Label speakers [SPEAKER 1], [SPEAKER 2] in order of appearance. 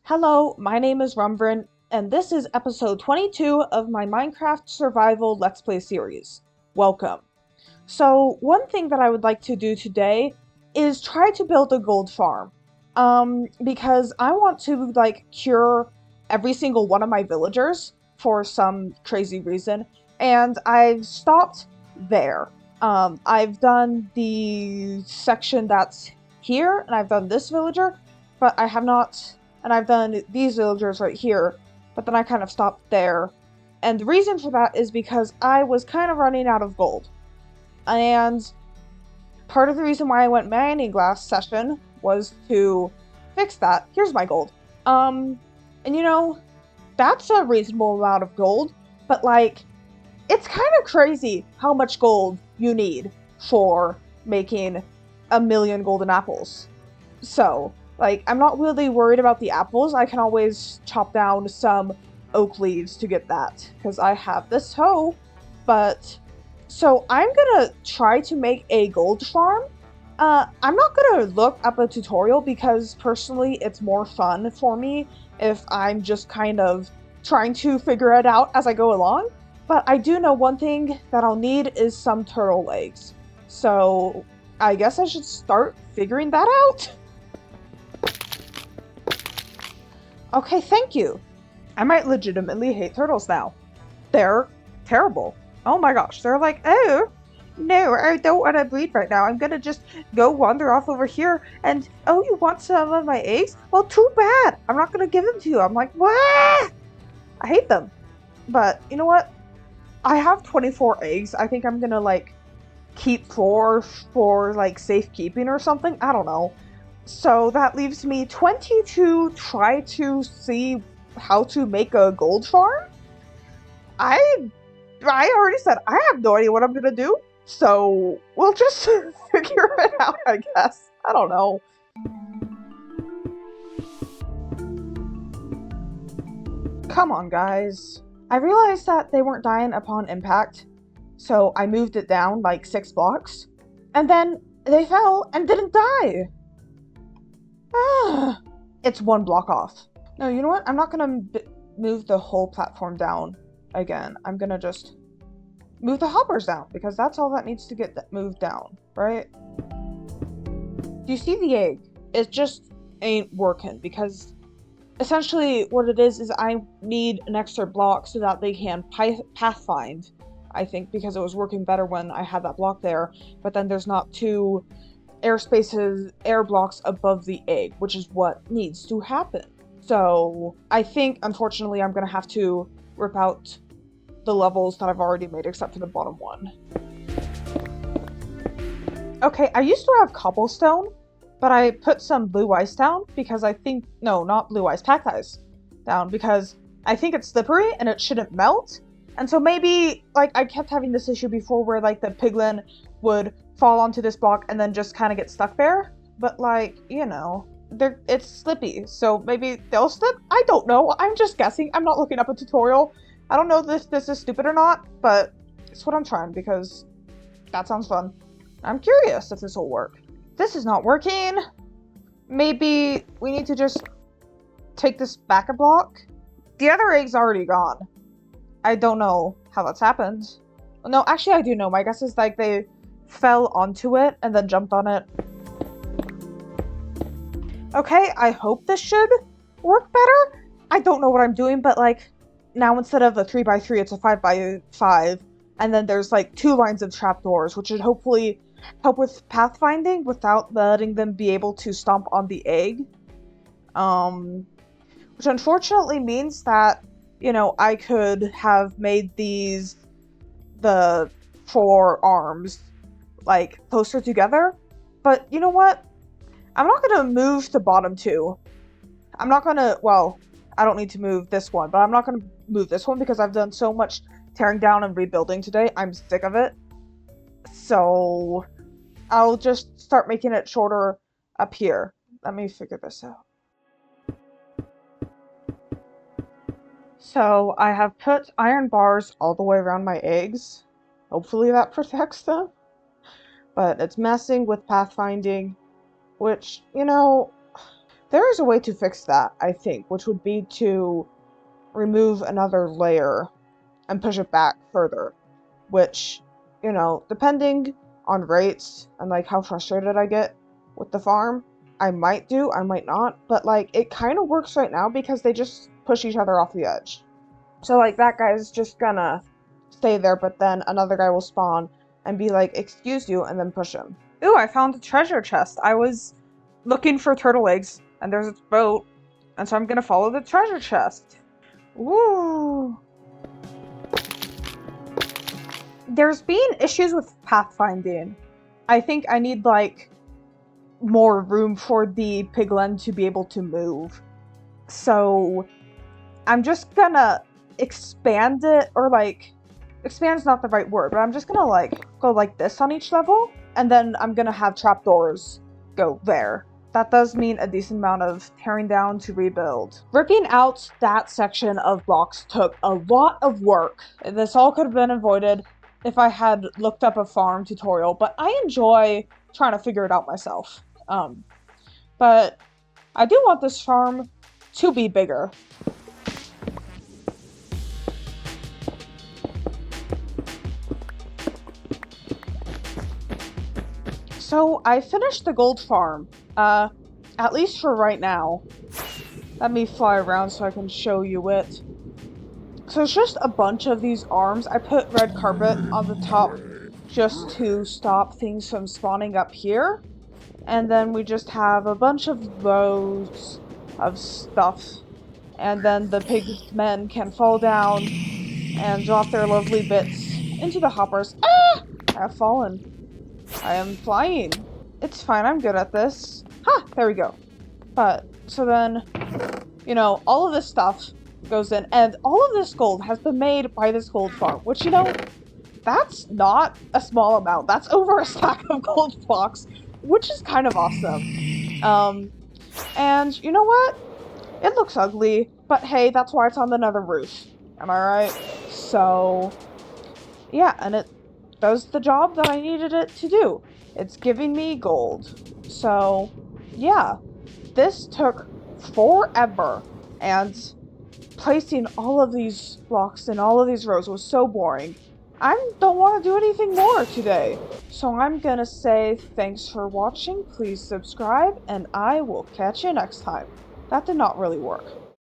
[SPEAKER 1] Hello, my name is Rumvrin, and this is episode 22 of my Minecraft Survival Let's Play series. Welcome. So, one thing that I would like to do today is try to build a gold farm. Because I want to, cure every single one of my villagers for some crazy reason, and I've stopped there. I've done the section that's here, and I've done this villager, but I have not and I've done these villagers right here, but then I kind of stopped there. And the reason for that is because I was kind of running out of gold. And part of the reason why I went mining last session was to fix that. Here's my gold. And that's a reasonable amount of gold, but it's kind of crazy how much gold you need for making a million golden apples. So, I'm not really worried about the apples. I can always chop down some oak leaves to get that, because I have this hoe. But, so I'm gonna try to make a gold farm. I'm not gonna look up a tutorial because personally it's more fun for me if I'm just kind of trying to figure it out as I go along. But I do know one thing that I'll need is some turtle eggs. So, I guess I should start figuring that out. Okay, thank you. I might legitimately hate turtles now. They're terrible. Oh my gosh, they're like, oh, no, I don't want to breed right now. I'm gonna just go wander off over here and, oh, you want some of my eggs? Well, too bad. I'm not gonna give them to you. I'm like, what? I hate them. But, you know what? I have 24 eggs. I think I'm gonna, keep 4 for, safekeeping or something. I don't know. So that leaves me 20 to try to see how to make a gold farm. I I already said I have no idea what I'm gonna do, so we'll just figure it out, I guess. I don't know. Come on, guys. I realized that they weren't dying upon impact, so I moved it down like 6 blocks, and then they fell and didn't die. Ah, it's 1 block off. No, you know what? I'm not gonna move the whole platform down again. I'm gonna just move the hoppers down because that's all that needs to get moved down, right? Do you see the egg? It just ain't working because essentially what it is I need an extra block so that they can pathfind. I think because it was working better when I had that block there, but then there's not 2 air blocks above the egg, which is what needs to happen. So I think, unfortunately, I'm gonna have to rip out the levels that I've already made, except for the bottom one. Okay, I used to have cobblestone, but I put some blue ice down because I think, no, not blue ice, packed ice down because I think it's slippery and it shouldn't melt. And so maybe, I kept having this issue before where, the piglin would fall onto this block and then just kind of get stuck there. But, it's slippy, so maybe they'll slip? I don't know. I'm just guessing. I'm not looking up a tutorial. I don't know if this is stupid or not, but it's what I'm trying because that sounds fun. I'm curious if this will work. This is not working. Maybe we need to just take this back a block? The other egg's already gone. I don't know how that's happened. No, actually I do know. My guess is they fell onto it and then jumped on it. Okay, I hope this should work better. I don't know what I'm doing, but now instead of a 3x3, it's a 5x5. And then there's 2 lines of trapdoors, which should hopefully help with pathfinding without letting them be able to stomp on the egg. Which unfortunately means that, I could have made the 4 arms, closer together. But you know what? I'm not gonna move the bottom 2. I'm not gonna, well, I don't need to move this one, but I'm not gonna move this one because I've done so much tearing down and rebuilding today. I'm sick of it. So I'll just start making it shorter up here. Let me figure this out. So I have put iron bars all the way around my eggs. Hopefully that protects them. But it's messing with pathfinding, which, There is a way to fix that, I think, which would be to remove another layer and push it back further, which, you know, depending on rates and like how frustrated I get with the farm, I might do, I might not, but like it kind of works right now because they just push each other off the edge. So like that guy's just gonna stay there, but then another guy will spawn and be like, excuse you, and then push him. Ooh, I found a treasure chest. I was looking for turtle eggs, and there's a boat, and so I'm gonna follow the treasure chest. Ooh. There's been issues with pathfinding. I think I need, like, more room for the piglin to be able to move. So, I'm just gonna expand it, or, like, expand's not the right word, but I'm just gonna, like, go like this on each level, and then I'm gonna have trapdoors go there. That does mean a decent amount of tearing down to rebuild. Ripping out that section of blocks took a lot of work. This all could have been avoided if I had looked up a farm tutorial, but I enjoy trying to figure it out myself. But I do want this farm to be bigger. So I finished the gold farm, at least for right now. Let me fly around so I can show you it. So it's just a bunch of these arms. I put red carpet on the top just to stop things from spawning up here. And then we just have a bunch of rows of stuff. And then the pigmen can fall down and drop their lovely bits into the hoppers. Ah! I have fallen. I am flying. It's fine, I'm good at this. Ha! There we go. But, so then, you know, all of this stuff goes in, and all of this gold has been made by this gold farm, which, you know, that's not a small amount. That's over a stack of gold blocks, which is kind of awesome. And you know what? It looks ugly, but hey, that's why it's on the nether roof. Am I right? So, yeah, and it does the job that I needed it to do. It's giving me gold. So, yeah. This took forever, and placing all of these blocks in all of these rows was so boring. I don't want to do anything more today. So I'm gonna say thanks for watching, please subscribe, and I will catch you next time. That did not really work.